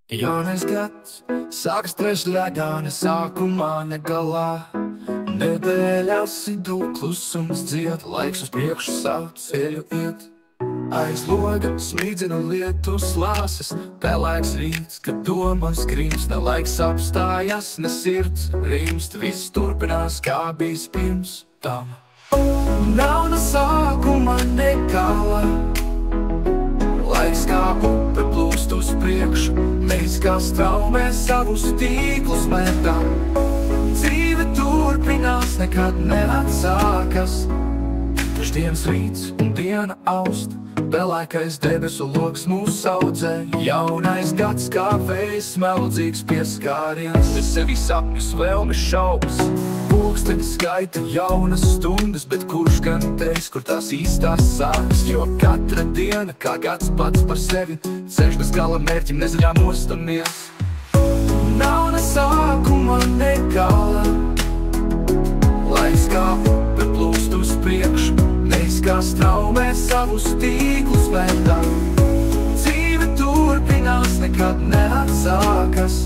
Jaunais gads sākas trešdaļā, ne sākumā, ne galā. Nedēļās sidū klusums dzied, laiks uz priekšu savu ceļu iet. Aiz loga smīdzina lietus lāses, pelēks rīts, kad domas grīms. Ne laiks apstājas, ne sirds rimst, viss turpinās kā bijis pirms tam. Nav ne sākuma, ne gala, laiks kā upe plūst uz priekšu, mēs kā straumē savus tīklus metām. Dzīve turpinās, nekad neatsākas, trešdienas rīts un diena aust, pelēkais debesu loks mūs audzē. Jaunais gads kā vējs, smeldzīgs pieskāriens, ar sevi sapņus, vēlmes, šaubas. Pulkstenis skaita jaunas stundas, bet kurš gan teiks, kur tās īstās sākas? Jo katra diena kā gads pats par sevi, ceļš bez gala mērķim nezaļā nostamies. Nav ne sākuma, ne gala, laiks kā upe plūst uz priekšu, mēs kā straumē savus tīklus metām. Dzīve turpinās, nekad neatsākas,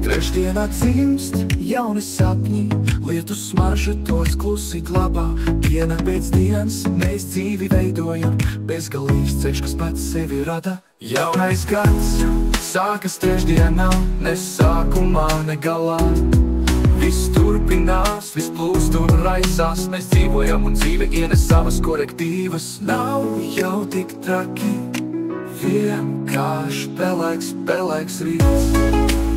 trešdienā dzimst jauni sapņi, lietu smarža tos klusi glabā. Diena pēc dienas mēs dzīvi veidojam, bezgalīgs ceļš, kas pats sevi rada. Jaunais gads sākas trešdienā, ne sākumā, ne galā. Viss turpinās, viss plūst un raisās, mēs dzīvojam un dzīve ienes savas korektīvas. Nav jau tik traki, vienkārši pelēks rīts.